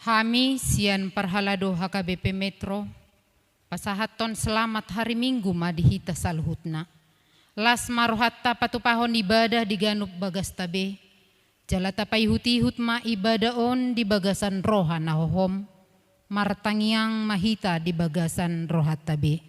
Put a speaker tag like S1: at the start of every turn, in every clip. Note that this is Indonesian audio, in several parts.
S1: Kami sian parhalado HKBP Metro pasahaton selamat hari Minggu madihita saluhutna. Las maruhatta patupahon ibadah di ganup bagas tabe. Jalata paihut-ihut ma ibadah on di bagasan roha nahohom. Martangiang mahita di bagasan rohat tabe.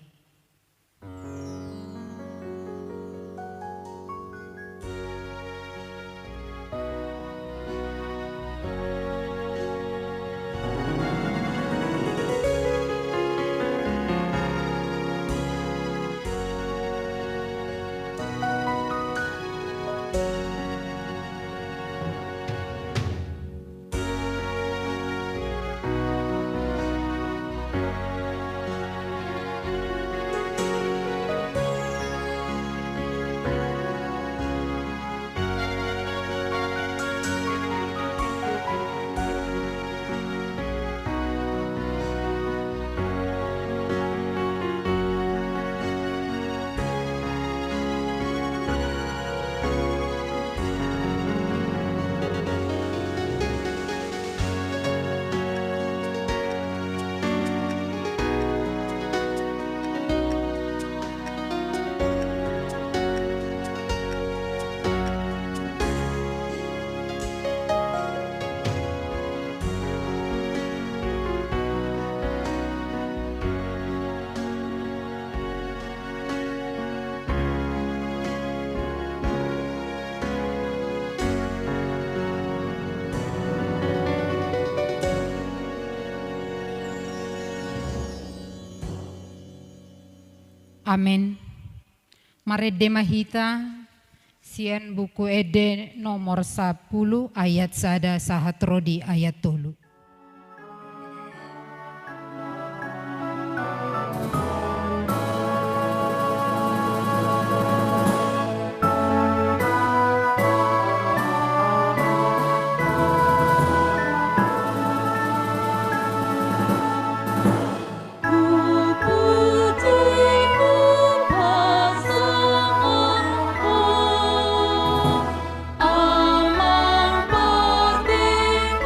S1: Amin. Marede mahita sian buku ede nomor 10 ayat sada sahat rodi ayat 3.
S2: Amang perdingin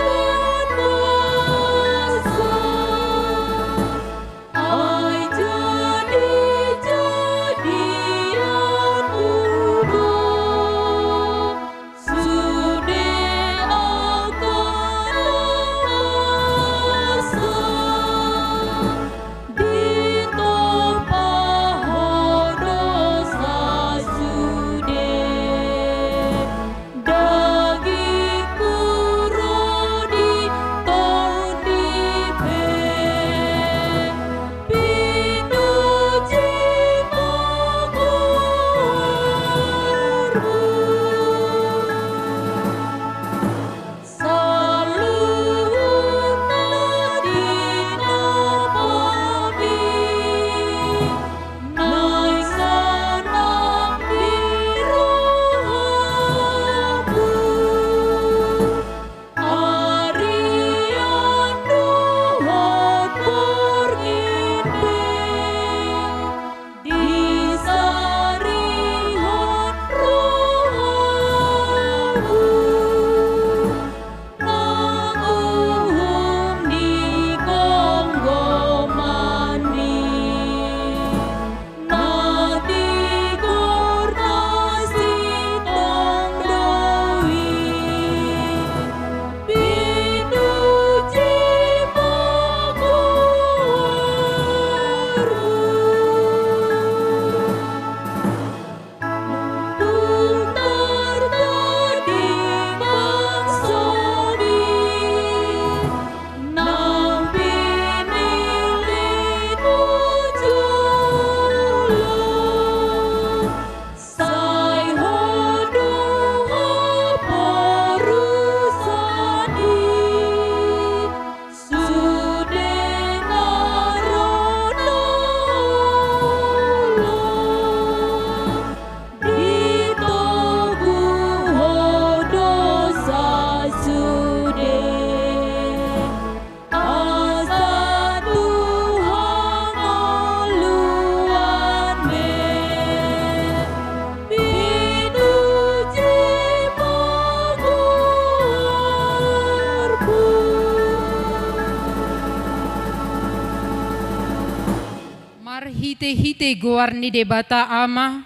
S1: hite goarni debata ama,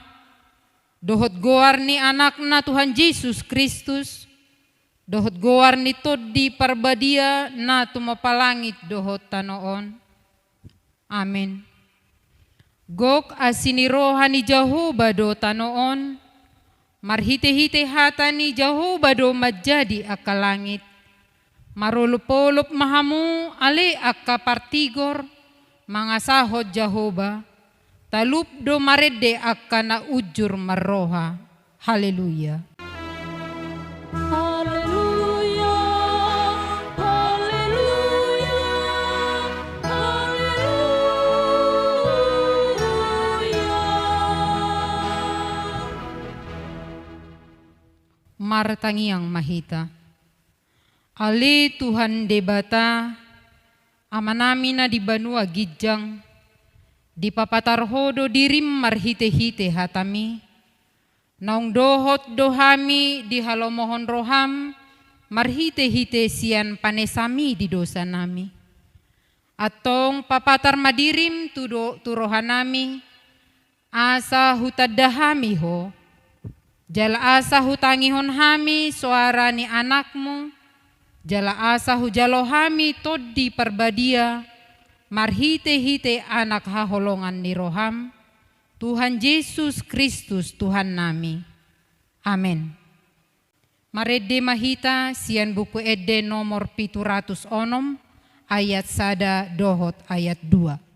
S1: dohot goarni anakna Tuhan Yesus Kristus, dohot goarni toddi parbadia na tumapalangit dohot tanoon. Amin. Gok asini rohani Jehovah do tanoon, marhite-hite hatani Jehovah do majadi akalangit, marulupolup mahamu ale akapartigor, mangasahod Jehovah, talup do marede akana ujur maroha. Haleluya.
S2: Haleluya, haleluya, haleluya.
S1: Martangiang mahita. Ali Tuhan debata, amanami na di banua gijang, di papatarhodo dirim marhite-hite hatami, naung dohot dohami di halomohon roham, marhite-hite sian panesami di dosa nami. Atong papatar madirim turohanami, asa hutadahami ho, jala asa hutangihon hami suara ni anakmu, jala asa hujalohami toddi parbadia, marhite-hite anak haholongan ni roham, Tuhan Yesus Kristus Tuhan nami. Amin. Marede mahita sian buku ede nomor 706 ayat sada dohot ayat 2.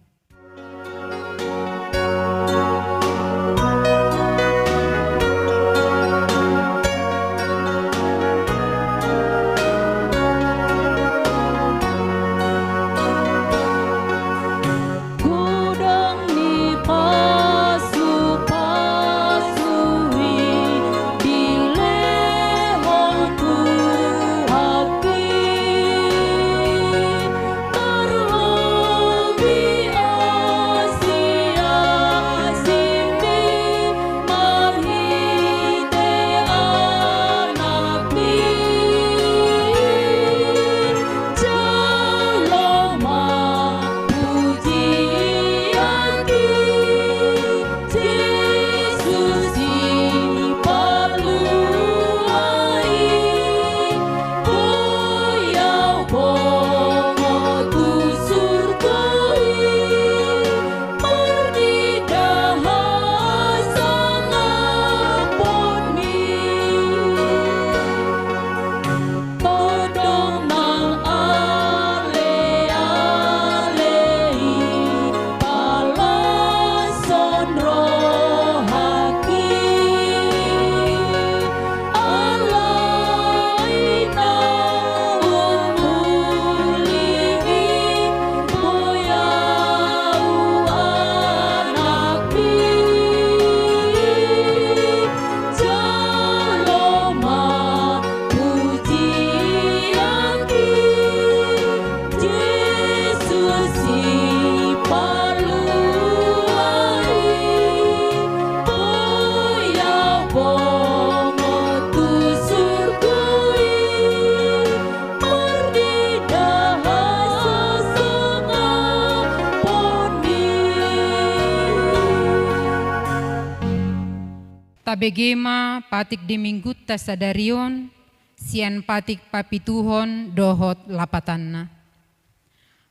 S1: Tabegema patik di minggut tasadarion, sian patik papituhon dohot lapatanna.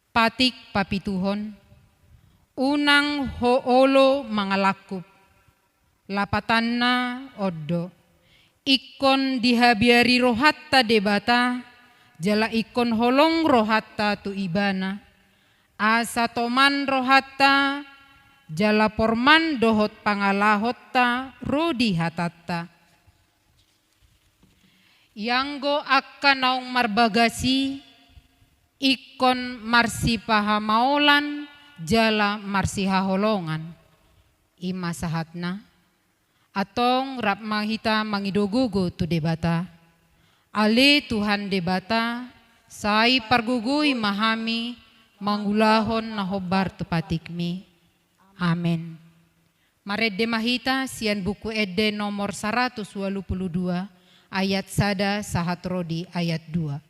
S1: Patik papituhon, unang hoolo mangalakup, lapatanna oddo, ikon dihabiari rohatta debata, jala ikon holong rohatta tu ibana, asa toman rohatta, jala porman dohot pangalahotta rodi hatatta. Yanggo akka naung marbagasi, ikon marsi pahamaulan, jala marsi haholongan. Ima sahatna, atong rap mahita mangidogugo tu debata. Ale Tuhan debata, sai pargugui mahami, mangulahon na hobar tu patikmi. Amin. Marede mahita sian buku ede nomor 182 ayat sada sahat rodi ayat 2.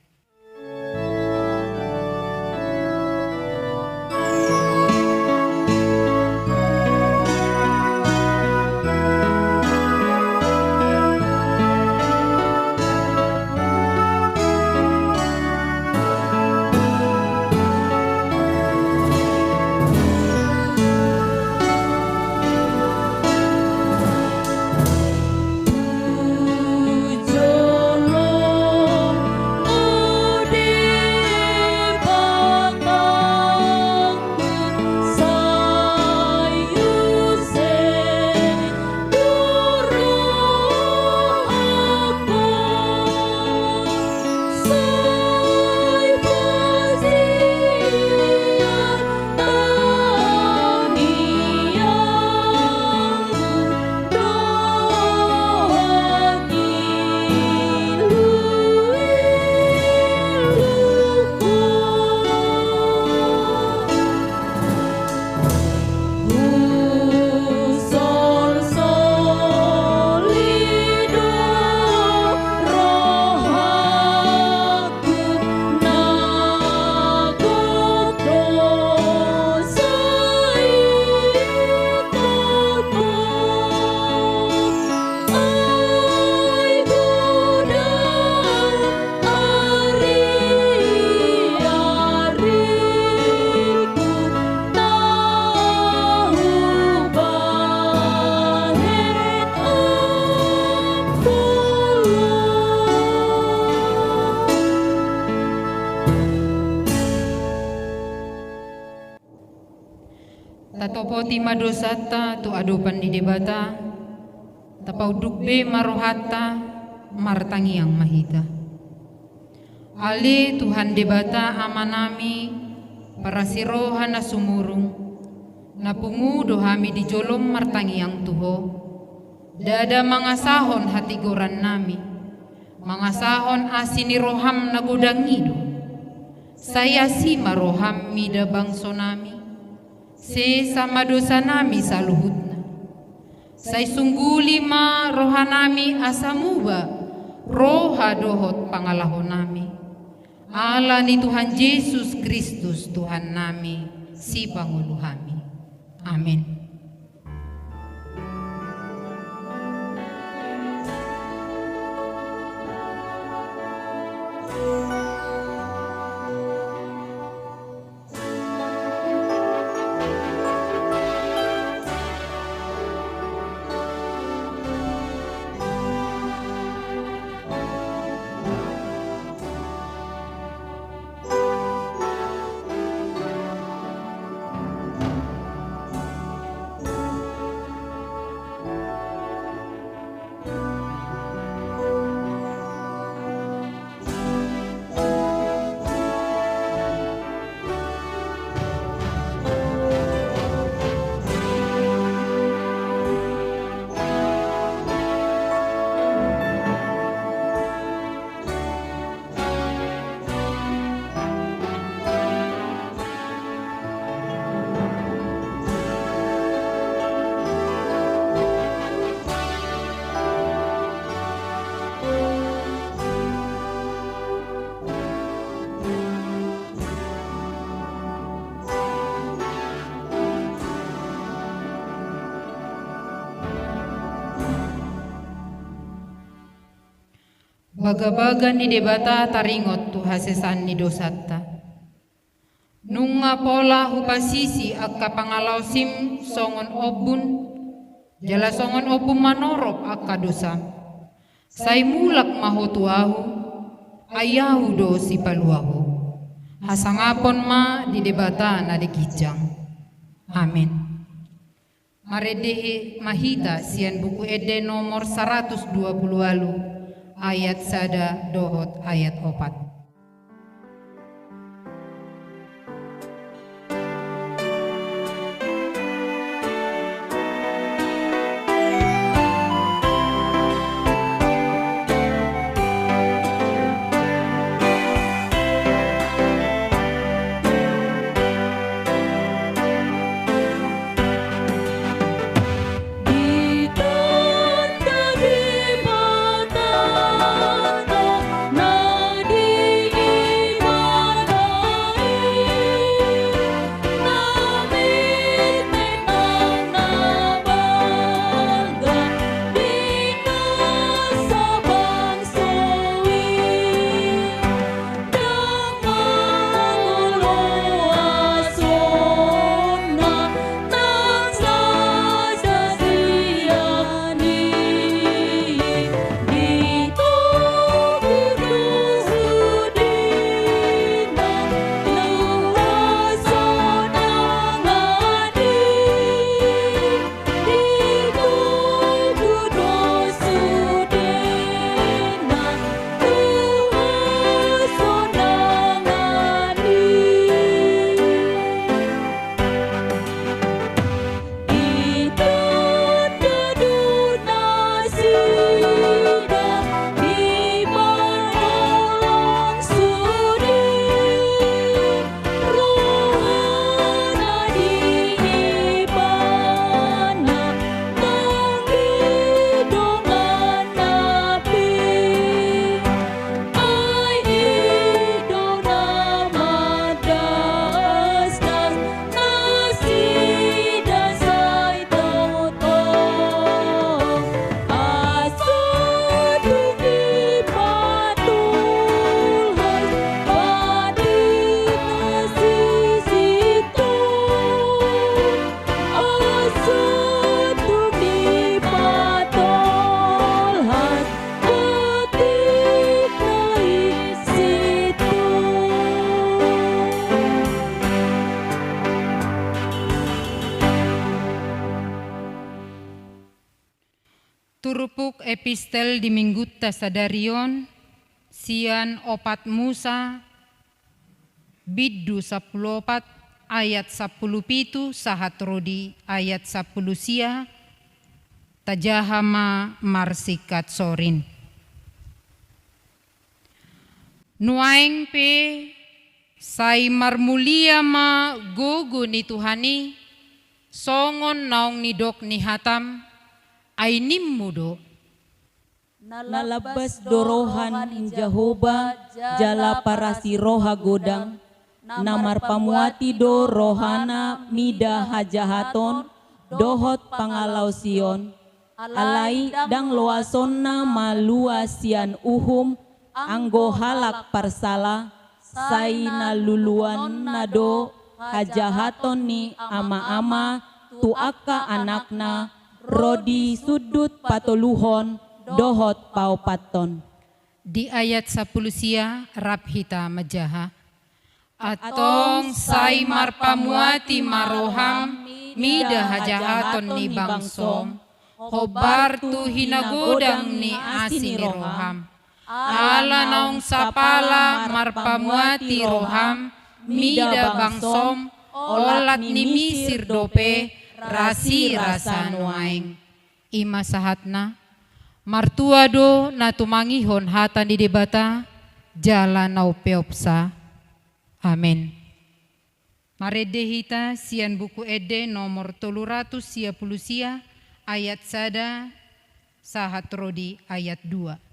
S1: oti madosata tu adopan di debata, tapau dukbe marohata martangi yang mahita. Ale Tuhan debata amanami para siroha na sumurung, napungu dohami di jolom martangi yang tuho, dada mangasahon hati goran nami, mangasahon asini roham na godangido, saya si maroham mida bangso nami, se sama dosa nami saluhutna, say sungguli ma rohanami asamuba, roha dohot pangalahon nami. Allah ni Tuhan Yesus Kristus Tuhan nami, si Pangulo kami. Amin. Baga-baga ni debata taringot tu hasesan ni dosatta. Nunga pola hupasisi akka pangalaw sim songon obun, jala songon obun manorop akka dosa. Say mulak mahotuahu, ayahu do si paluahu. Hasangapon ma di debata na dikijang. Amin. Maredehe mahita sian buku ede nomor 120 ayat sada dohot ayat 4.
S2: Ditanda di mata, nadi
S1: Purpuk epistel di Minggut Tasadarion, sian opat Musa, biddu 14 ayat 10 sahat rodi ayat 10 sia, tajahama marsikat sorin. Nuaing pe sai marmulia ma gogo ni Tuhani, songon naong nidok ni hatam, ay nimmudo.
S3: Nalabas dorohan in Jehovah jala parasi roha godang, namar pamuati do rohana mida hajahaton, dohot pangalau Sion, alai dang loasonna malua sian uhum, anggo halak parsala, sai naluluan nado hajahaton ni ama-ama tuaka anakna, rodi sudut patoluhon, dohot paupaton.
S1: Di ayat 10 sia Rabhita majaha. Atong sai marpamuati maroham, mida hajahaton ni bangsom, hobar tu hinagodang ni asin ni roham. Ala naong sapala marpamuati roham, mida bangsom, olat ni misir dope, rasi rasa nuaing. Ima sahatna, martuado na tumangihon hatan di debata, jala naupeopsa. Amin. Maredehita sian buku ede nomor 310 sia, ayat sada, sahat rodi ayat 2.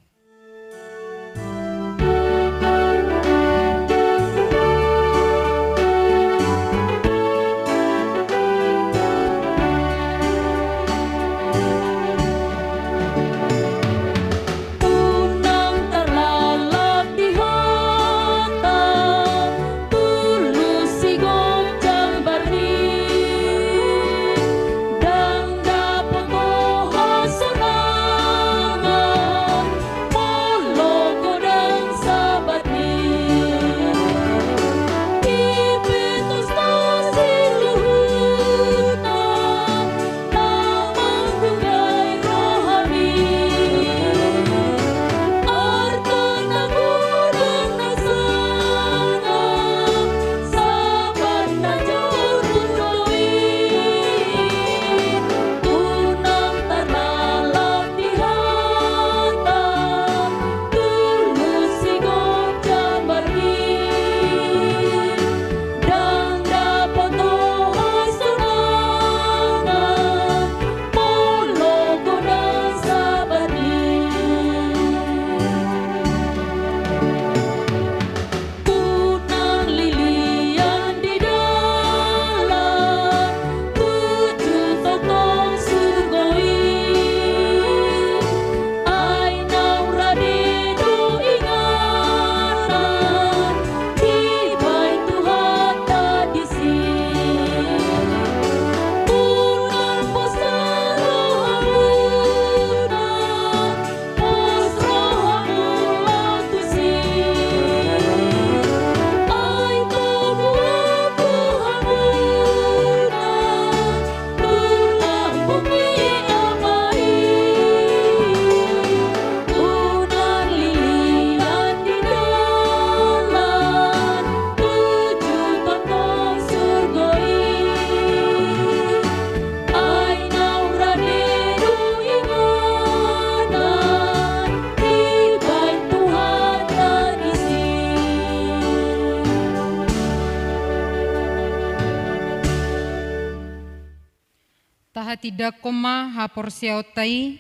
S1: Tidak koma haporsiao tai,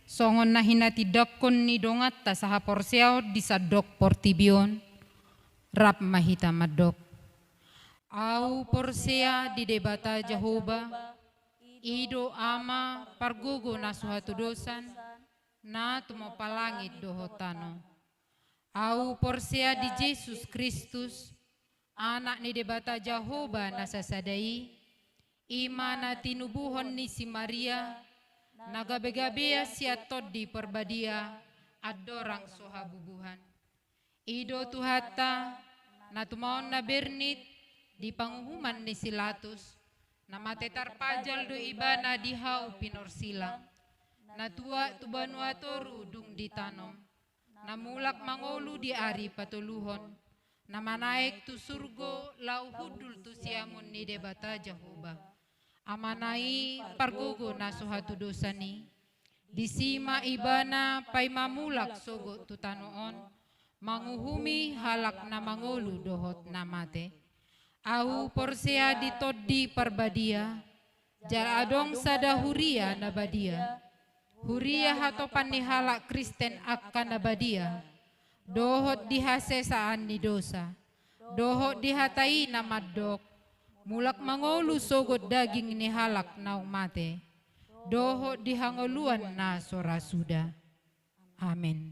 S1: songon nahina tidak kon ni dongat ta sa haporsiao disadok portibion, rap mahita madok. Au porsia di debata Jehovah, ido ama pargugo na suhatu dosan, na tumopalangit dohotano. Au porsia di Yesus Kristus, anak ni debata Jehovah na sasadai, imana tinubuhon ni si Maria, nagabe-gabea siya tod di perbadia, adorang sohabubuhan. Ido tuhata, na tumaon na bernit, di panguhuman ni Silatus, na matetar pajal do iba na dihaw pinorsilang, Natua tu Vanuatu dung ditanom. Namulak mangolu di ari patuluhon. Namanaik tu surgo lau hudul tu siamun ni debata Jehovah. Amanai pargogo na suhatu dosani. Disima ibana pay mamulak sogo tu tanoon. Manguhumi halak na mangolu dohot na mate. Ahu porsea ditodi parbadia. Jaladong sada huria na badia. Huria hatopan ni halak Kristen akan na badia. Dohot dihase saan ni dosa. Dohot dihatai na madok. Mulak mangolu sogot daging ni halak na umate. Dohot dihangoluan na sorasuda. Amen.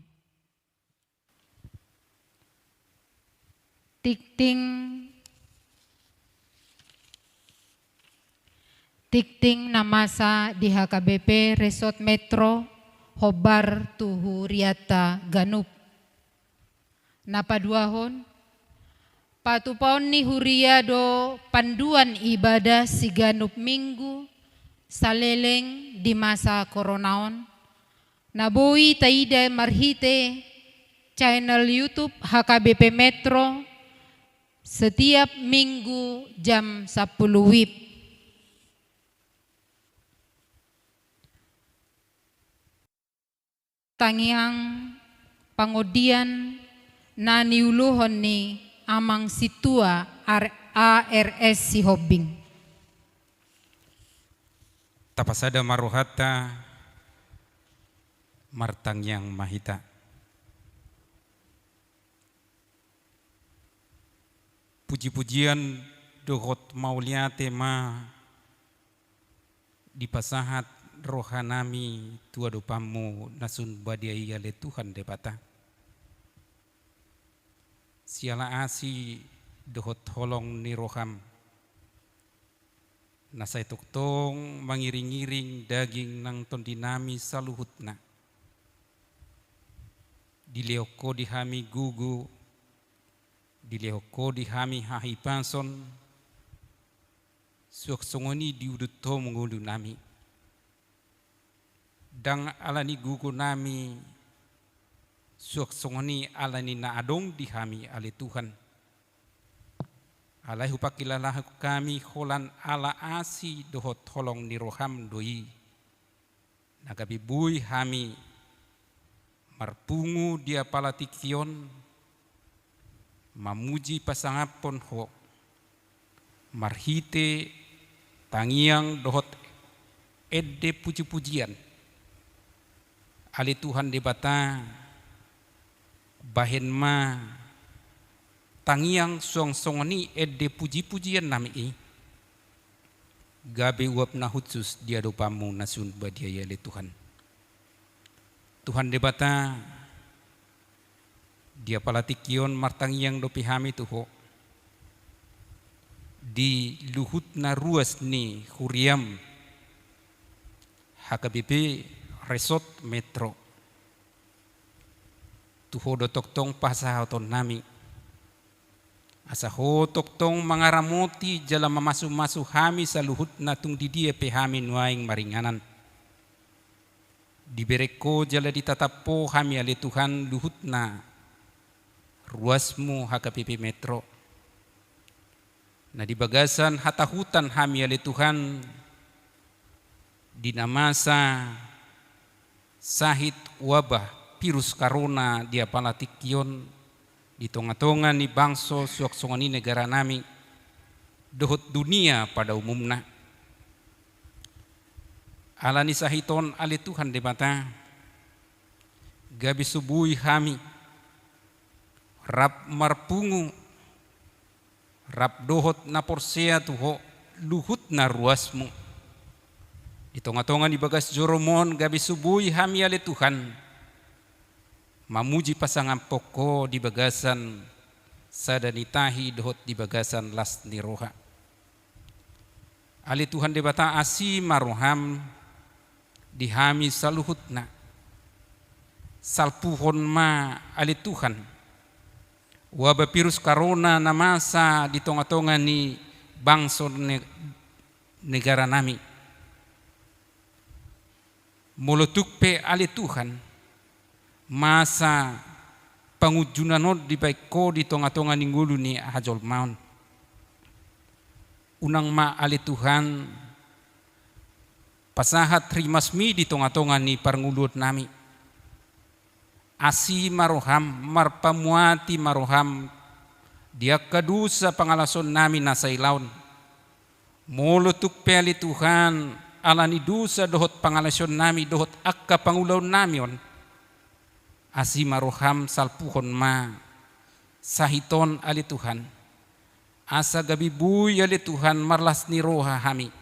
S1: Tikting na masa di HKBP Resort Metro Hobar Tuhu Riata Ganup. Napaduahon patupaon ni huria do panduan ibadah si Ganup Minggu saleleng di masa koronaon. Nabui taida marhite channel YouTube HKBP Metro setiap minggu jam 10 WIB. Tangiang pangodian na niuluhon ni amang situa ARS si Hobing.
S4: Tapasada maruhata martangyang mahita. Puji-pujian dohot mauliate ma dipasahat rohanami tua dopamu nasun badiai ale Tuhan debata. Siala asi dohot holong ni roham. Nasay tuktong mangiring-iring daging nang tondinami saluhutna. Dileoko dihami gugu, dileoko dihami hahipason, suaksongoni diuduto mengundu nami. Dang alani gugu nami, suaksongoni alani naadong dihami ale Tuhan. Alai hupakilalah kami holan ala asi dohot holong ni roham doi. Nagabi bui hami marpungu dia palatikion mamuji pasangapon ho marhite tangiang dohot edde puji-pujian. Ali Tuhan debata bahen ma tangiang song-songoni edde puji-pujian nami gabe uap na hutsus dia dopamu nasun badiaya le Tuhan. Tuhan debata dia palatikion martangiang do pihami tuho di luhut na ruas ni huriam HKBP Resort Metro tuho do toktong pasahaton nami asa hotok tong mangaramoti jala mamasu-masu hami sa luhut na tung didia pehami nuaing maringanan. Dibereko jala ditatapo hami ale Tuhan luhut na ruasmu HKBP Metro. Na dibagasan hatahutan hami ale Tuhan dinamasa sahit wabah virus corona dia palatikion di tonga-tonga ni bangso suaksongani negara nami dohot dunia pada umumna. Alani sahiton ale Tuhan debata gabi subui hami rap marpungu rap dohot na porsea tuho luhut na ruasmu di tonga-tonga ni bagas joromon gabi subui hami ale Tuhan mamuji pasangan poko di bagasan sadanitahi dohot di bagasan las ni roha. Ali Tuhan debata asi maroham dihami saluhutna. Salpuhon ma ali Tuhan. Wabah virus corona na masa di tonga-tonga ni bangsa negara nami. molotuk pe ale Tuhan masa pangujunanod di baik ko di tonga-tonga ninggulu ni hajol maun. Unang ma ale Tuhan pasahat rimasmi di tonga-tonga ni parngulud nami. Asi maroham marpamuati maroham dia kadusa pangalason nami nasa ilaun. Molotuk pe ale Tuhan alani dusa dohot pangalason nami dohot akka pangulaw nami on. Asi maroham salpuhon ma sahiton ali Tuhan. Asa gabi buy ali Tuhan marlas ni roha hami.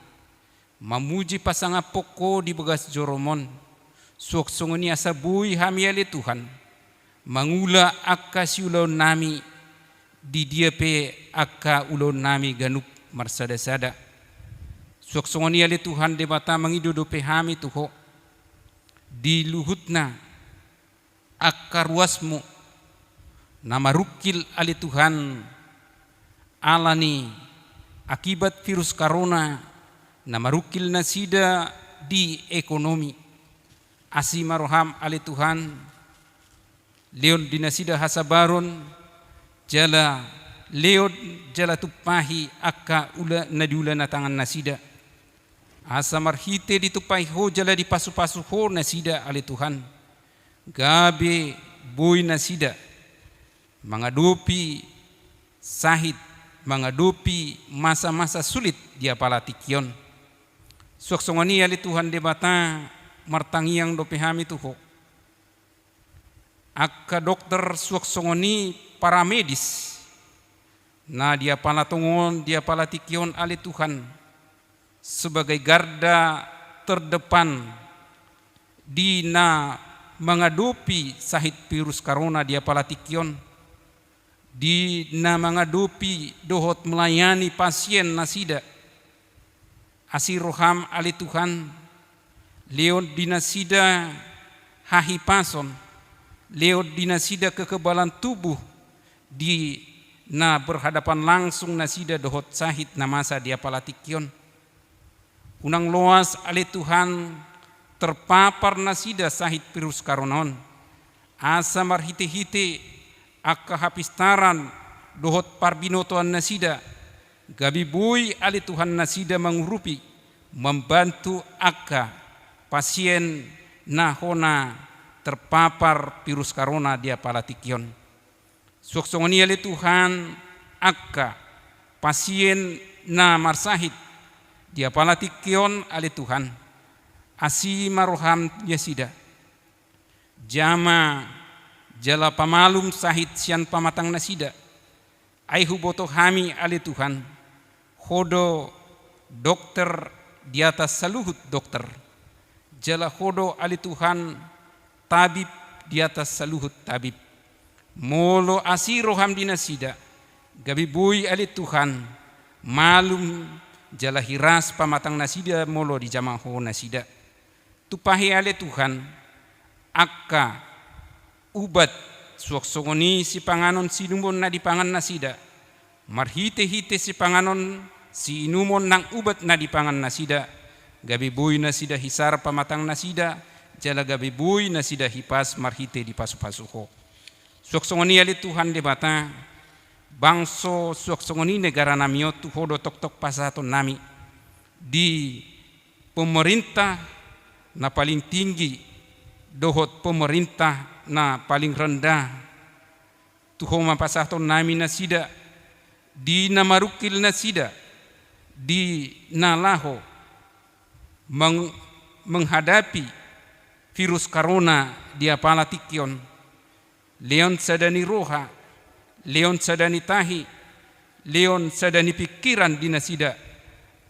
S4: Mamuji pasanga poko di begas joromon. Suok songoni asa buy hami ali Tuhan. Mangula akka siulaw nami di dia pe akka ulaw nami ganup marsada-sada. Suok songoni ali Tuhan debata mangidodo pe hami tuho. Di luhutna akka ruasmu nama rukil ali Tuhan alani akibat virus corona nama rukil nasida di ekonomi. Asi maroham ali Tuhan leon dinasida hasabaron jala leon jala tupahi akka ula nadiula na tangan nasida. Asa marhite ditupai ho jala di pasu-pasu ho nasida ali Tuhan. Gabe boy nasida mengadupi sahid mengadupi masa-masa sulit dia palatikion. Suak songoni ali Tuhan debata martangiang dope hami tuho. Akka dokter suak songoni para medis. Na dia palatungon dia palatikion ali Tuhan sebagai garda terdepan di na mengadupi sahid virus corona dia palatikion di na mengadupi dohot melayani pasien nasida. Asiroham ali Tuhan leon dinasida hahi pason leon dinasida kekebalan tubuh di na berhadapan langsung nasida dohot sahid na masa dia palatikion. Unang loas ali Tuhan terpapar nasida sahid virus karonon. Asa marhite-hite akka hapistaran dohot parbinotoan nasida. Gabi buy ali Tuhan nasida mengurupi membantu akka pasien nahona terpapar virus corona dia palatikion. Suksongoni ali Tuhan akka pasien na marsahid dia palatikion ali Tuhan. Asi maroham yasida jama jala pamalum sahid sian pamatang nasida aihu boto hami ali Tuhan hodo dokter di atas saluhut dokter jala hodo ali Tuhan tabib di atas saluhut tabib molo asi roham dinasida gabi buy ali Tuhan malum jala hiras pamatang nasida molo di jamaho nasida. Tupahi ale Tuhan akka ubat suak songoni si panganon sinumon na di pangan nasida marhite-hite si panganon si inumon nang ubat na di pangan nasida gabi buy nasida hisar pamatang nasida jala gabi buy nasida hipas marhite di pasu-pasuho. Suak songoni ale Tuhan debata bangso suak songoni negara namio tu hodo tok-tok pasaton nami di pemerintah na paling tinggi dohot pemerintah na paling rendah tuho mapasaton nami nasida di namarukil nasida di nalaho menghadapi virus corona dia palatikion leon sadani roha leon sadani tahi leon sadani pikiran di nasida.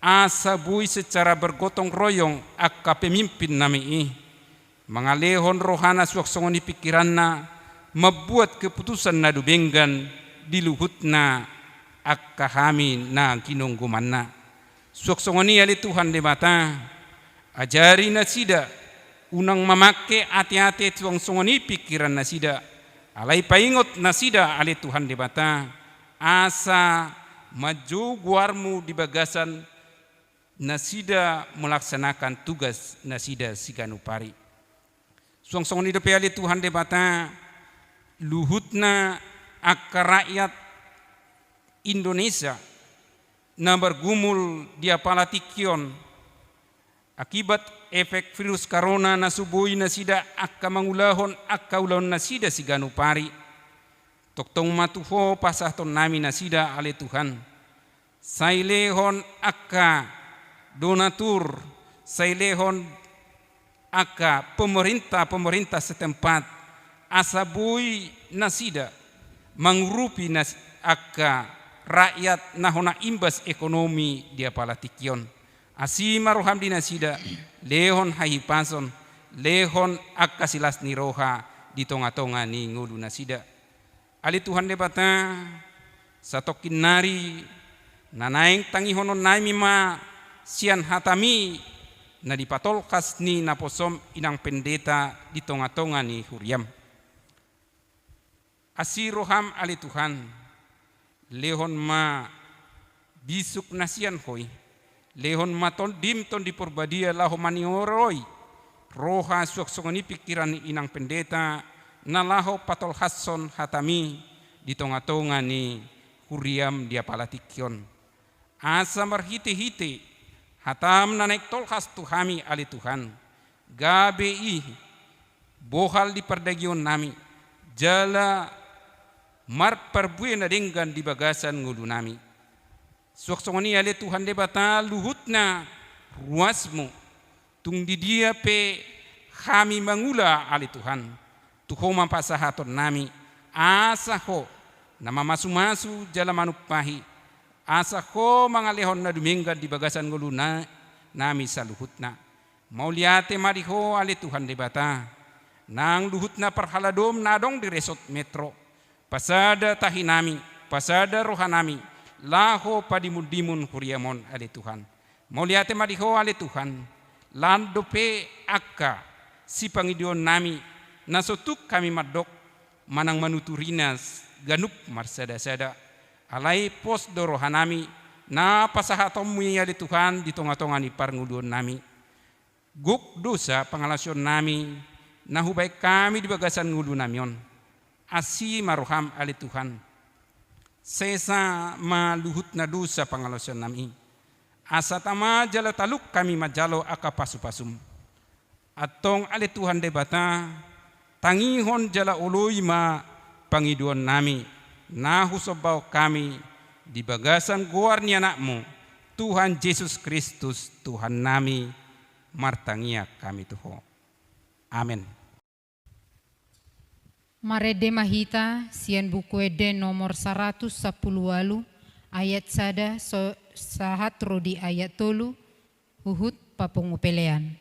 S4: Asa buy secara bergotong royong akka pemimpin nami mangalehon rohana suak songoni pikiranna membuat keputusan na dubenggan di luhutna akka hami na kinunggumanna. Suak songoni ali Tuhan debata ajari nasida unang mamake ati-ati suang songoni pikiran nasida alai paingot nasida ali Tuhan debata asa maju guarmu di bagasan nasida melaksanakan tugas nasida siganupari. Song-song ni depeali Tuhan debata luhutna akka rakyat Indonesia na bergumul dia palatikion akibat efek virus corona na subui nasida akka mangulahon akka ulahon nasida siganupari. Toktong matuho pasahton nami nasida ale Tuhan. Sailehon akka donatur, sailehon akka pemerintah setempat asabui nasida mangrupi akka rakyat nahona imbas ekonomi dia palatikion. Asi maroham di nasida lehon hahipason, lehon akka silas ni roha di tonga-tonga ni ngulu nasida. Ali Tuhan debata satokin nari nanaing tangihonon naimi ma sian hatami na dipatolkas ni naposom inang pendeta di tonga-tonga ni huriam. Asi roham ali Tuhan lehon ma bisuk nasian hoi, lehon ma ton dim ton diporbadia laho manioroi roha suak-songoni pikiran inang pendeta na laho patol hasson hatami di tonga-tonga ni huriam dia palatikion. Asa marhite-hite hatam na naik tolkas tuhami ali Tuhan. Gabi bohal di perdagion nami jala mar perbue na denggan di bagasan ngulu nami. Suaksongoni ali Tuhan debata luhutna ruasmu tung di dia pe kami mangula ali Tuhan. Tuho mampasahaton nami asa ho nama masu-masu jala manupahi asa ho mangalehon na duminggan di bagasan nguluna nami saluhutna. Mau liate mariho ali Tuhan debata nang luhutna perhaladom nadong di resort metro pasada tahi nami pasada rohanami laho padimun-dimun huriamon ali Tuhan. Mau liate mariho ali Tuhan landope akka si pangidion nami nasotuk kami madok manang manuturinas ganup marsada-sada alai pos dorohanami na pasahatom muya di Tuhan di tonga-tonga ni parngudon nami guk dosa pangalasyon nami na hubay kami di bagasan ngudu namion asi maroham ali Tuhan sesa maluhut na dosa pangalasyon nami asa tama jala taluk kami majalo aka pasu-pasum atong ali Tuhan debata tangihon jala uloy ma pangiduan nami nahusobaw kami di bagasan guar ni anakmu Tuhan Yesus Kristus Tuhan nami martangia kami tuho. Amin.
S1: Marede mahita sian buku ede nomor 110 ayat sada sahat rodi ayat tolu uhut papungupelean.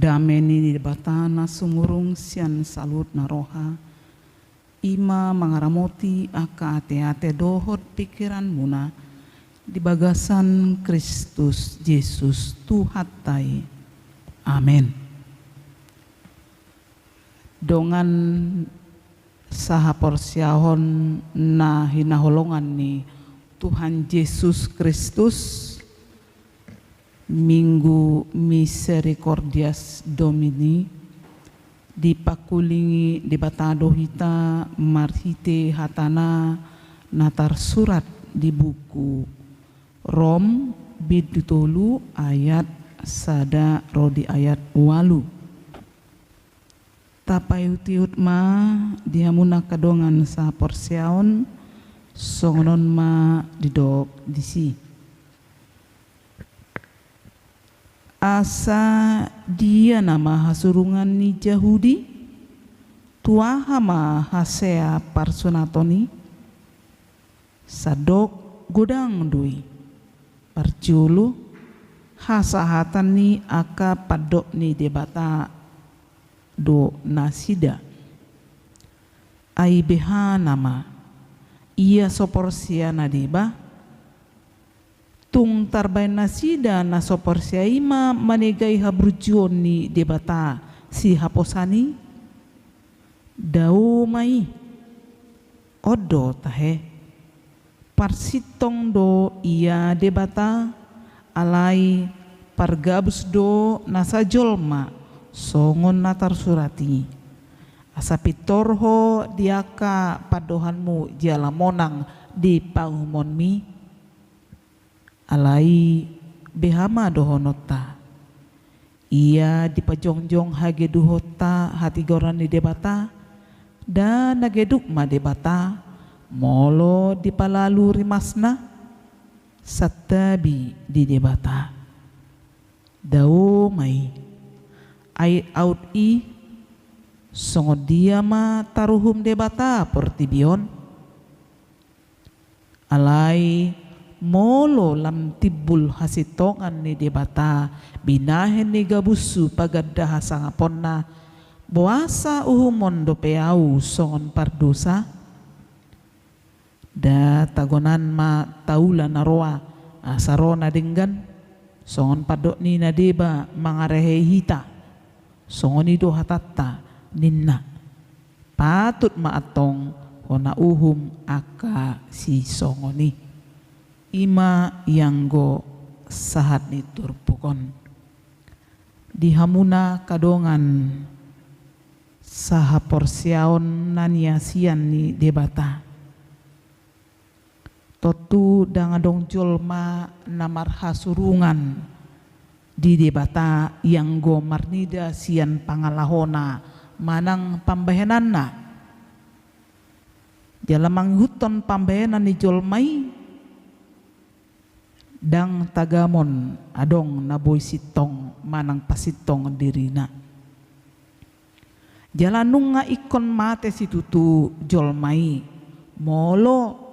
S5: Dameni di batana sumurung sian salut naroha ima mangaramoti aka ate-ate dohot pikiran muna di bagasan Kristus Yesus Tuhatai. Amin. Dongan saha porsiahon na hinaholongan ni Tuhan Yesus Kristus Minggu Misericordias Domini dipakulingi di batado hita marhite hatana natar surat di buku Rom bidutolu ayat sada rodi ayat walu tapayutiut ma diamuna kadongan sa porsiaon songonon ma didok disi asa dia nama hasurungan ni Yahudi tuaha ma hasea parsunatoni sadok godang dui parjulu hasahatan ni aka padok ni debata do nasida aibeha nama ia soporsia nadiba tung tarbain nasida na soporsia ima manegai habrujuon ni debata si haposani dau mai odo tahe parsitong do ia debata alai pargabus do nasa jolma songon natar surati asapitorho diaka padohanmu jala monang di pangumonmi alai behama dohonota ia dipajongjong hage duhota hati goran di debata dan nageduk ma debata molo dipalalu rimasna satabi di debata dau mai ai out i songod dia ma taruhum debata portibion alai molo lam tibbul hasitongan ni debata binahen ni gabusu pagadda hasangaponna boasa uhumon do peau songon pardosa da tagonan ma taula naroa asarona denggan songon padok ni nadeba mangarehe hita songoni do hatatta ninna patut maatong hona uhum aka si songoni ima yang go sahat ni turpukon dihamuna kadongan saha porsiaon naniasian ni debata totu dangadong jolma namar hasurungan di debata yang go marnida sian pangalahona manang pambahenanna jalamang huton pambahenan ni jolmai dang tagamon adong naboy sitong manang pasitong dirina jalanung nga ikon mate situtu jolmai molo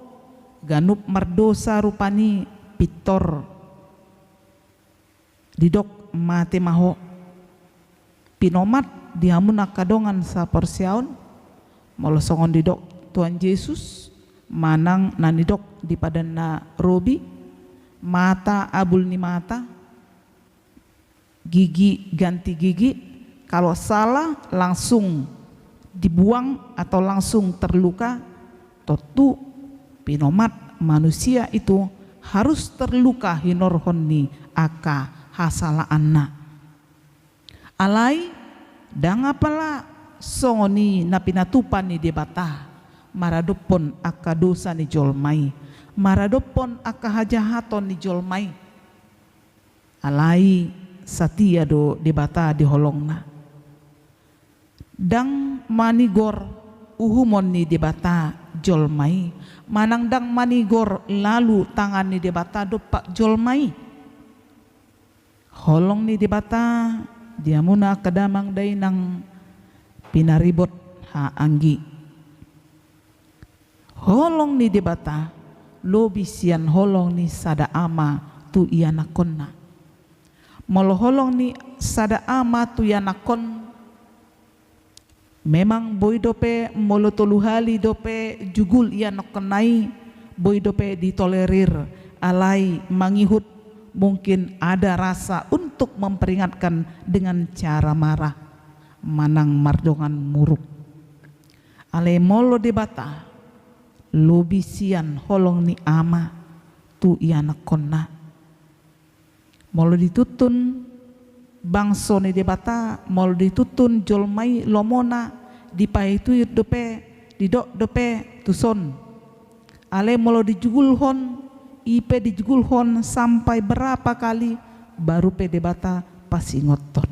S5: ganup mardosa rupani pitor didok mate maho pinomat dihamun kadongan sa porsiaon molosongon didok Tuhan Yesus manang nanidok di padan na robi mata abul ni mata gigi ganti gigi kalau salah langsung dibuang atau langsung terluka totu pinomat manusia itu harus terluka hinorhonni aka hasala anna alai dangapala songoni na pinatupan ni debata maradopon aka dosa ni jolmai maradopon aka hajahaton ni jolmai alai satia do debata di holongna dang manigor uhumon ni debata jolmai manang dang manigor lalu tangan ni debata do pak jolmai holong ni debata dia muna kadamang day nang pinaribot ha anggi holong ni debata lobi sian holong ni sada ama tu ianakonna molo holong ni sada ama tu ianakon Memang boy dope molo tolu hali dope jugul ia nokenai boy dope ditolerir alai mangihut mungkin ada rasa untuk memperingatkan dengan cara marah manang mardongan muruk. Ale molo debata lobisian holong ni ama tu ia nakonna molo ditutun bangso ni debata mol ditutun jolmai lomona dipahituyut dope didok dope tuson ale molo dijugulhon ipe dijugulhon sampai berapa kali baru pe debata pasi ngotot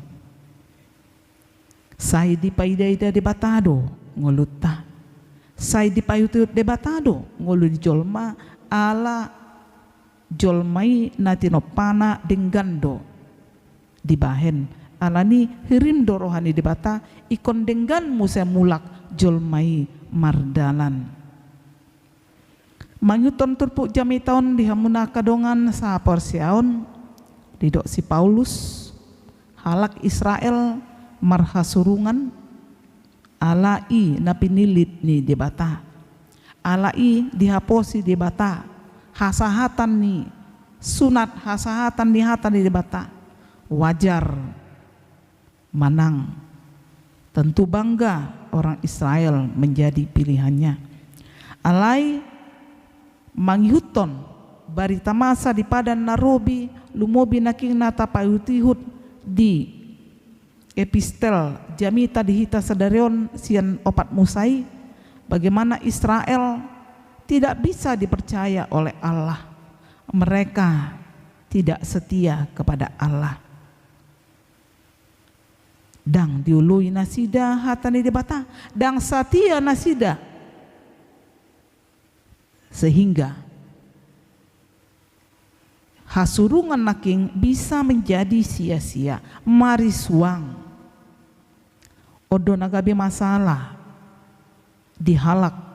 S5: sai dipaida-ida debatado ngoluta sai dipahituyut debatado ngolu dijolma ala jolmai natinopana denggando dibahen alani hirindo rohani debata ikon denggan musa mulak jolmai mardalan manyuton turpuk jami tahun dihamuna kadongan sa porsiaon didok si Paulus halak Israel marhasurungan alai napinilit ni debata alai dihaposi debata hasahatan ni sunat hasahatan ni hatan di debata wajar manang tentu bangga orang Israel menjadi pilihannya alai manghuton barita masa di padan narobi lumobi naking nata payutihut di epistel jamita dihita sadarion sian opat musai bagaimana Israel tidak bisa dipercaya oleh Allah, mereka tidak setia kepada Allah. Dang diului nasida hatani debata, dang satia nasida, sehingga hasurungan naking bisa menjadi sia-sia, marisuang. Odo nagabe masalah dihalak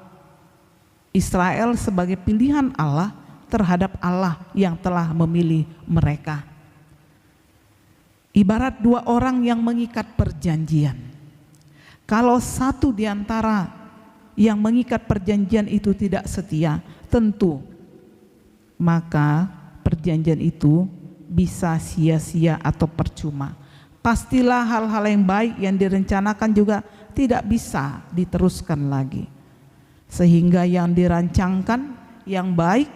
S5: Israel sebagai pilihan Allah terhadap Allah yang telah memilih mereka. Ibarat dua orang yang mengikat perjanjian. Kalau satu di antara yang mengikat perjanjian itu tidak setia, tentu maka perjanjian itu bisa sia-sia atau percuma. Pastilah hal-hal yang baik yang direncanakan juga tidak bisa diteruskan lagi. Sehingga yang dirancangkan yang baik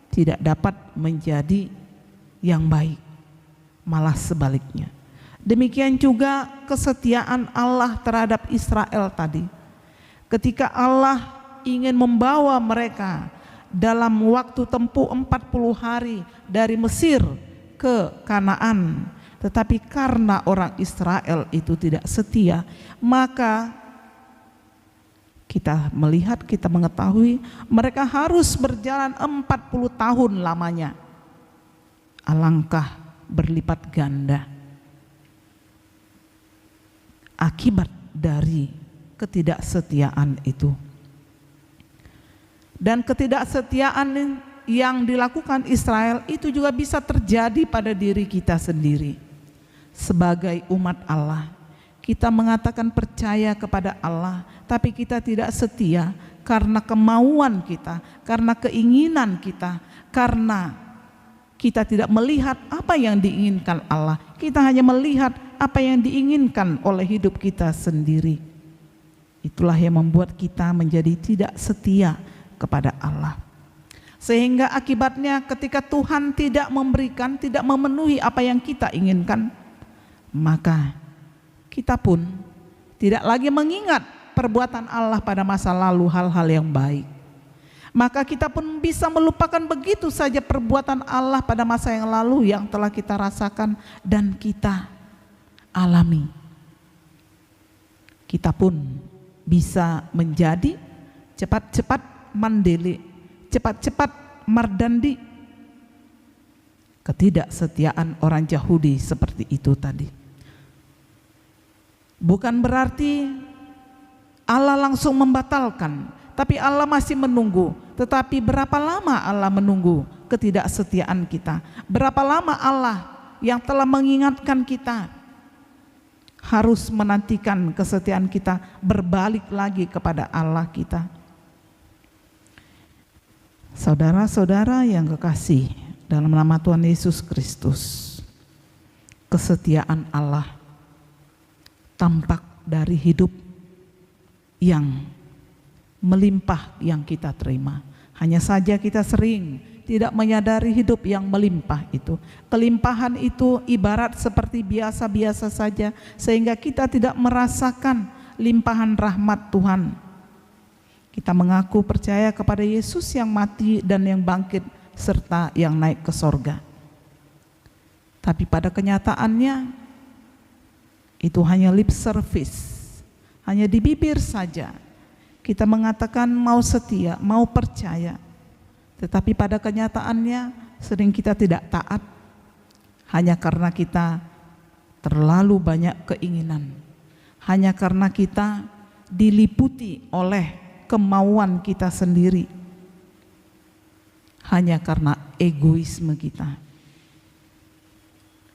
S5: tidak dapat menjadi yang baik, malah sebaliknya. Demikian juga kesetiaan Allah terhadap Israel tadi. Ketika Allah ingin membawa mereka dalam waktu tempuh 40 hari dari Mesir ke Kanaan, tetapi karena orang Israel itu tidak setia, maka kita melihat, kita mengetahui mereka harus berjalan 40 tahun lamanya. Alangkah berlipat ganda akibat dari ketidaksetiaan itu. Dan ketidaksetiaan yang dilakukan Israel itu juga bisa terjadi pada diri kita sendiri. Sebagai umat Allah, kita mengatakan percaya kepada Allah, tapi kita tidak setia karena kemauan kita, karena keinginan kita, karena kita tidak melihat apa yang diinginkan Allah. Kita hanya melihat apa yang diinginkan oleh hidup kita sendiri. Itulah yang membuat kita menjadi tidak setia kepada Allah. Sehingga akibatnya ketika Tuhan tidak memberikan, tidak memenuhi apa yang kita inginkan, maka kita pun tidak lagi mengingat perbuatan Allah pada masa lalu, hal-hal yang baik. Maka kita pun bisa melupakan begitu saja perbuatan Allah pada masa yang lalu yang telah kita rasakan dan kita alami. Kita pun bisa menjadi cepat-cepat mandele, cepat-cepat mardandi. Ketidaksetiaan orang Yahudi seperti itu tadi. Bukan berarti Allah langsung membatalkan, tapi Allah masih menunggu. Tetapi berapa lama Allah menunggu ketidaksetiaan kita? Berapa lama Allah yang telah mengingatkan kita harus menantikan kesetiaan kita berbalik lagi kepada Allah kita. Saudara-saudara yang kekasih dalam nama Tuhan Yesus Kristus, kesetiaan Allah tampak dari hidup yang melimpah yang kita terima. Hanya saja kita sering tidak menyadari hidup yang melimpah itu. Kelimpahan itu ibarat seperti biasa-biasa saja, sehingga kita tidak merasakan limpahan rahmat Tuhan. Kita mengaku percaya kepada Yesus yang mati dan yang bangkit serta yang naik ke sorga. Tapi pada kenyataannya itu hanya lip service, hanya di bibir saja. Kita mengatakan mau setia, mau percaya, tetapi pada kenyataannya sering kita tidak taat hanya karena kita terlalu banyak keinginan, hanya karena kita diliputi oleh kemauan kita sendiri, hanya karena egoisme kita.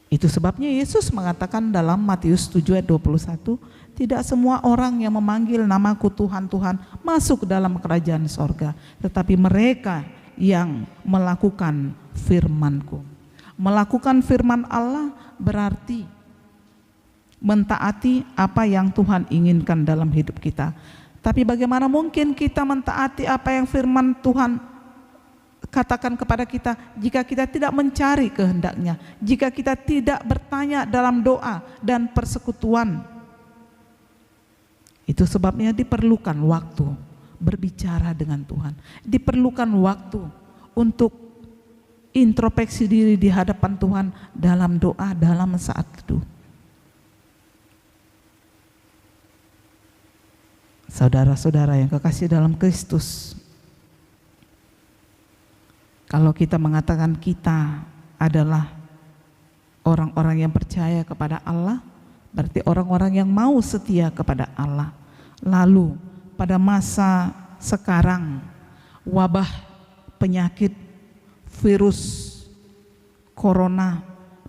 S5: Itu sebabnya Yesus mengatakan dalam Matius 7 ayat 21, tidak semua orang yang memanggil namaku Tuhan, Tuhan masuk dalam kerajaan sorga, tetapi mereka yang melakukan firman-Ku. Melakukan firman Allah berarti mentaati apa yang Tuhan inginkan dalam hidup kita. Tapi bagaimana mungkin kita mentaati apa yang firman Tuhan katakan kepada kita jika kita tidak mencari kehendaknya, jika kita tidak bertanya dalam doa dan persekutuan. Itu sebabnya diperlukan waktu berbicara dengan Tuhan, diperlukan waktu untuk introspeksi diri di hadapan Tuhan dalam doa, dalam saat teduh. Saudara-saudara yang kekasih dalam Kristus, kalau kita mengatakan kita adalah orang-orang yang percaya kepada Allah, berarti orang-orang yang mau setia kepada Allah. Lalu pada masa sekarang, wabah penyakit virus corona,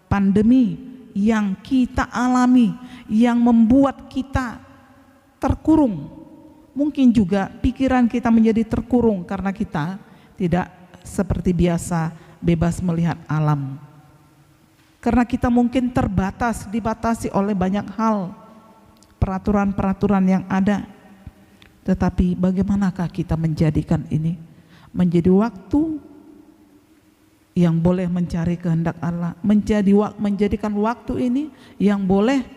S5: pandemi yang kita alami, yang membuat kita terkurung. Mungkin juga pikiran kita menjadi terkurung karena kita tidak seperti biasa bebas melihat alam. Karena kita mungkin dibatasi oleh banyak hal, peraturan-peraturan yang ada. Tetapi bagaimanakah kita menjadikan ini menjadi waktu yang boleh mencari kehendak Allah, menjadikan waktu ini yang boleh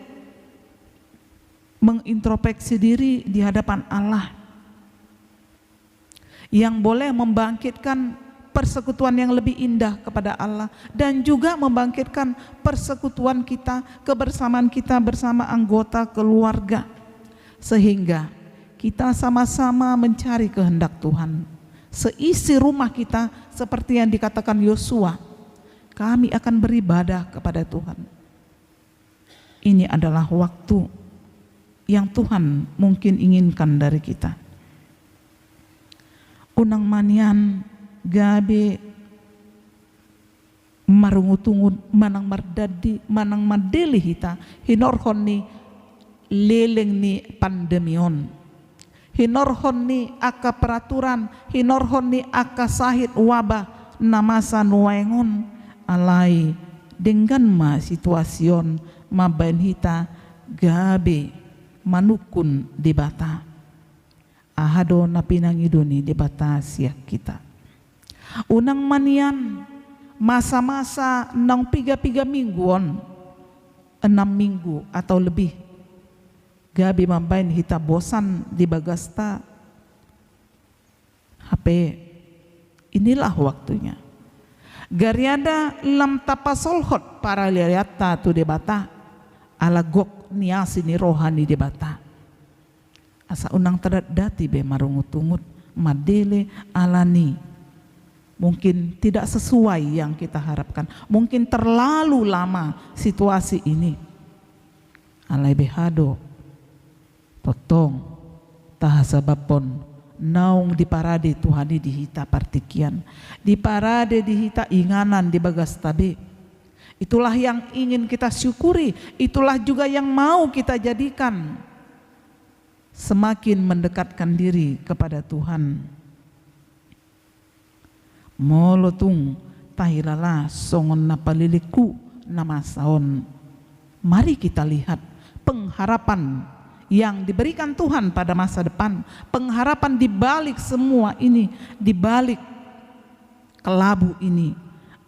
S5: mengintrospeksi diri di hadapan Allah, yang boleh membangkitkan persekutuan yang lebih indah kepada Allah, dan juga membangkitkan persekutuan kita, kebersamaan kita bersama anggota keluarga, sehingga kita sama-sama mencari kehendak Tuhan. Seisi rumah kita seperti yang dikatakan Yosua, kami akan beribadah kepada Tuhan. Ini adalah waktu yang Tuhan mungkin inginkan dari kita. Unang manian gabe marungutungun manang madeli hita hinorhon ni leleng ni pandemion, hinorhon ni aka peraturan, hinorhon ni aka sahid wabah namasa nuengon alai dengan ma situasion mabain hita gabe manukun di bata ahado na pinangidoni di bata siak kita. Unang manian masa-masa nang 3 mingguan, 6 minggu atau lebih, gabi mambain hita bosan di bagasta HP. Inilah waktunya. Gariada lam tapasolhot para liata tu debata ala gok niasi ni rohani debata. Asa unang tadat dati be marungutungut madele alani. Mungkin tidak sesuai yang kita harapkan, mungkin terlalu lama situasi ini. Alai behado totong tahasabapon naung di parade Tuhani dihita partikian, di parade dihita inganan di bagas tabe, Itulah yang ingin kita syukuri, itulah juga yang mau kita jadikan semakin mendekatkan diri kepada Tuhan. Molotung tahilala songon napaliliku nama saon. Mari kita lihat pengharapan yang diberikan Tuhan pada masa depan. Pengharapan di balik semua ini, di balik kelabu ini,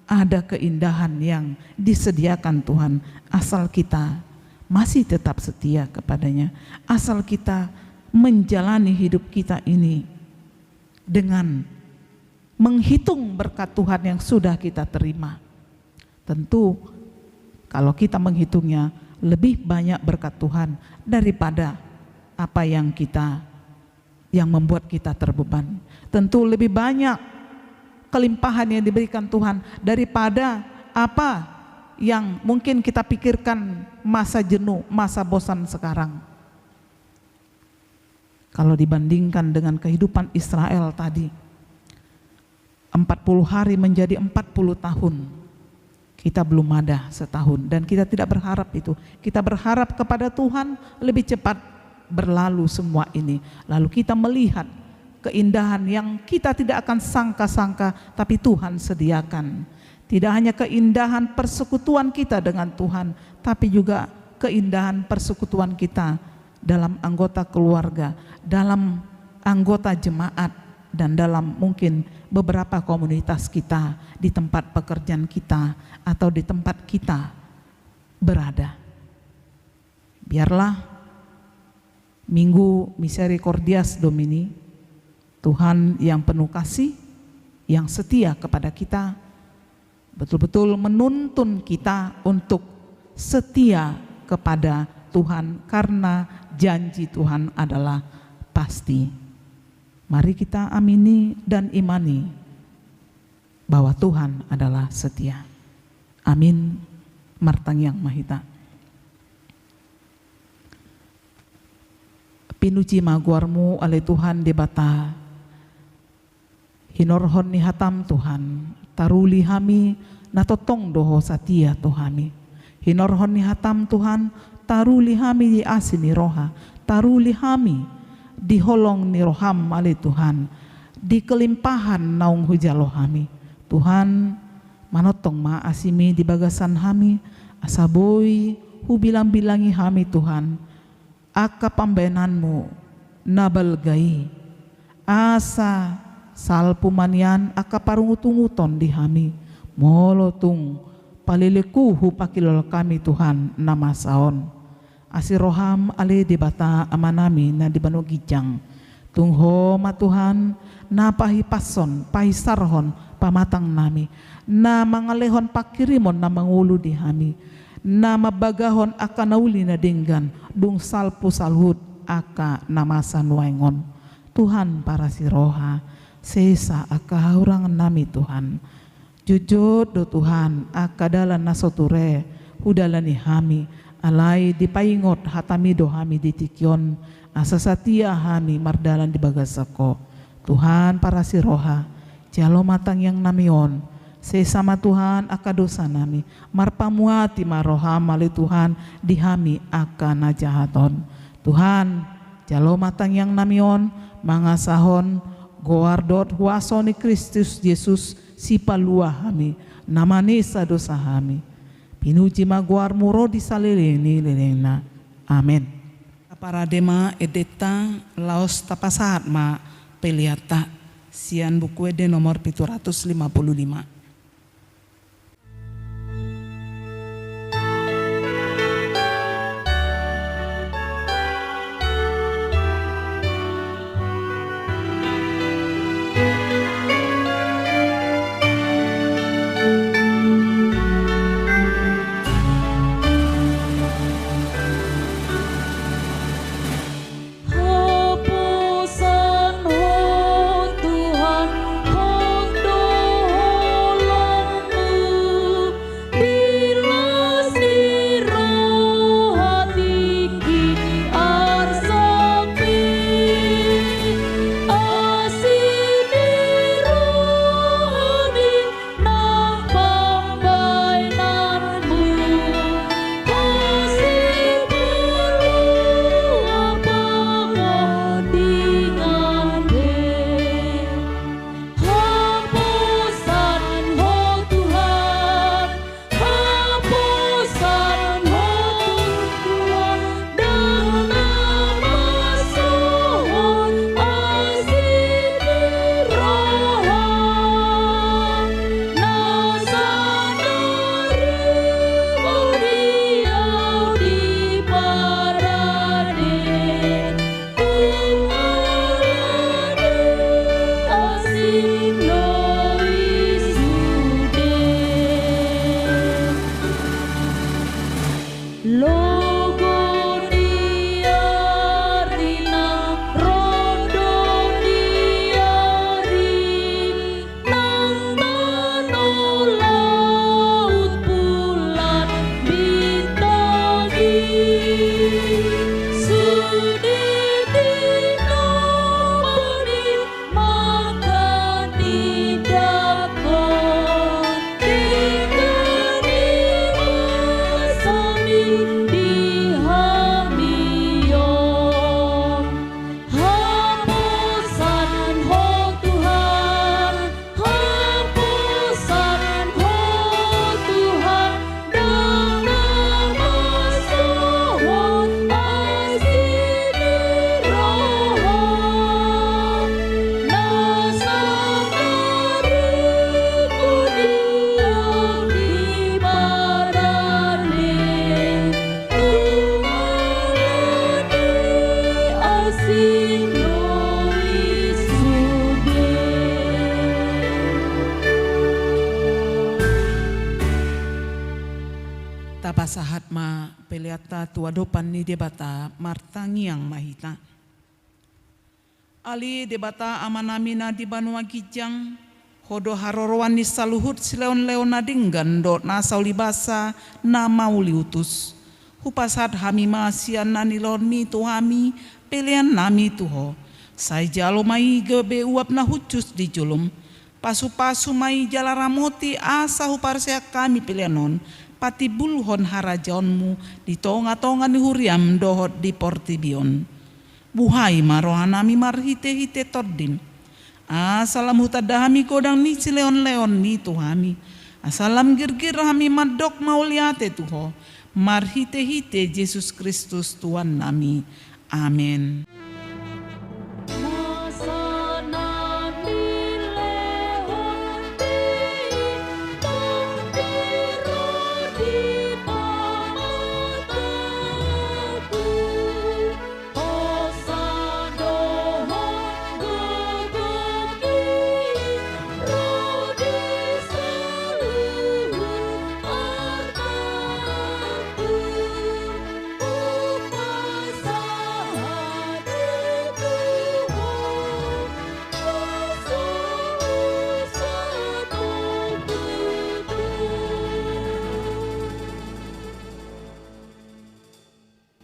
S5: ada keindahan yang disediakan Tuhan, asal kita masih tetap setia kepadanya, asal kita menjalani hidup kita ini dengan menghitung berkat Tuhan yang sudah kita terima. Tentu kalau kita menghitungnya, lebih banyak berkat Tuhan daripada apa yang membuat kita terbeban. Tentu lebih banyak kelimpahan yang diberikan Tuhan daripada apa yang mungkin kita pikirkan masa jenuh, masa bosan sekarang. Kalau dibandingkan dengan kehidupan Israel tadi, 40 hari menjadi 40 tahun. Kita belum ada setahun dan kita tidak berharap itu. Kita berharap kepada Tuhan lebih cepat berlalu semua ini. Lalu kita melihat keindahan yang kita tidak akan sangka-sangka, tapi Tuhan sediakan. Tidak hanya keindahan persekutuan kita dengan Tuhan, tapi juga keindahan persekutuan kita dalam anggota keluarga, dalam anggota jemaat, dan dalam mungkin beberapa komunitas kita, di tempat pekerjaan kita, atau di tempat kita berada. Biarlah Minggu Misericordias Domini, Tuhan yang penuh kasih, yang setia kepada kita, betul-betul menuntun kita untuk setia kepada Tuhan, karena janji Tuhan adalah pasti. Mari kita amini dan imani bahwa Tuhan adalah setia. Amin. Martang yang mahita. Pinuji maguarmu oleh Tuhan debata. Hinorhon ni hatam Tuhan. Taruli hami natotong doho satia Tuhami. Hinorhon ni hatam Tuhan. Taruli hami di asini roha. Taruli hami di holong ni roham ali Tuhan, di kelimpahan naung hujalohami. Tuhan manotong maasimi di bagasan hami, asaboy hubilang-bilangi hami Tuhan, aka pambenanmu nabalgai, asa salpumanian aka parungutunguton di hami, molotung palilikuhu pakilol kami Tuhan nama saon. Asiroham ali dibata amanami na dibanu gijang. Tungho matuhan na pahipason, pahisarhon pamatang nami. Na mangalehon pakirimon na mangulu di hami. Na mabagahon aka nauli na dinggan. Dung salpu salhud aka namasan waingon. Tuhan para siroha, sesa aka haurangan nami Tuhan. Jujur do Tuhan aka dalan nasoture hudalani hami. Alai dipaingot hatamido hami ditikyon, asasatia hami mardalan di bagasako. Tuhan para siroha, jalo matang yang namion, sesama Tuhan aka dosa nami, marpamuati maroha mali Tuhan di hami aka najahaton. Tuhan, jalo matang yang namion, mangasahon goardot huasoni Kristus Yesus si palua hami, namanisa dosa hami. Pinuji maguar muro di salilini lilina. Amin. Para dema edeta laos tapasahat ma peliata sian buku de nomor 755.
S2: Hapusan hon Tuhan hong dohon
S5: Tapasahat ma peliata tuadopan ni debata martangiang mahita. Ali debata amanamina di Banua Gijang, hodo harorowan ni saluhut sileon-leon nadinggan dot na saulibasa na mauli utus. Hupasat hami masian nanilon mi tuhami pelian nami tuho. Sai jalo mai gebe uap na hucus di julum. Pasu-pasu mai jalaramoti asa huparsea kami pelianon. Pati bulhon harajaonmu di tonga-tonga ni huriam dohot di portibion. Buhai marohanami marhite-hite tordim. Asalam hutadahami kodang ni sileon-leon ni tuhami. Asalam girgir hami madok mauliate tuho. Marhite-hite Yesus Kristus Tuhan nami. Amin.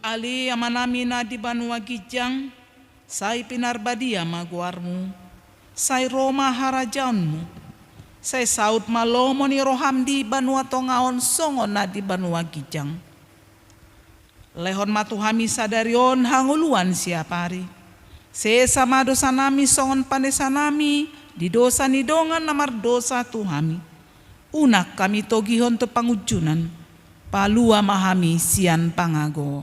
S5: Ali amanamina di Banua Gijang, sai pinarbadia maguarmu, sai Roma harajaunmu, sai saud malomo ni roham di Banua Tongaon songon na di Banua Gijang. Lehon matuhami sadarion hanguluan siapari, sesama dosa nami songon pandesa nami, di dosa ni dongan namar dosa tuhami. Unak kami togihon te pangujunan, palua mahami sian pangago.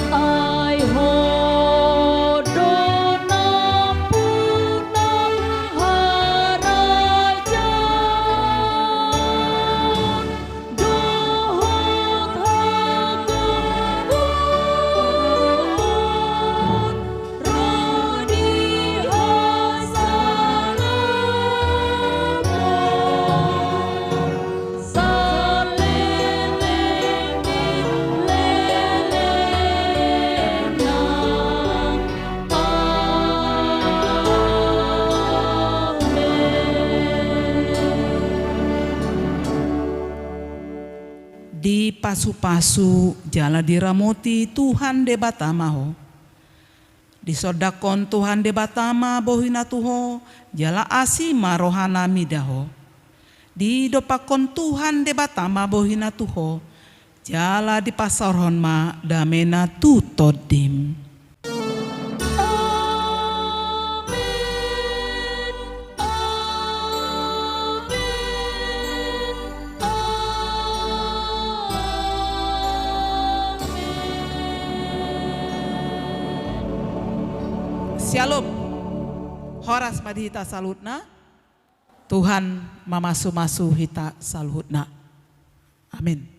S2: Ai hodo nampuna harajan dohot hagung rodi hasanamon
S5: Di pasu-pasu jala diramoti Tuhan de batamaho. Di sodakon Tuhan de batama bohina tuho jala asima rohana midaho. Di dopakon Tuhan de batama bohina tuho jala di pasarhon ma damena tutodim. Shalom. Horas madhita salutna. Tuhan mamasu-masu hita salutna. Amin.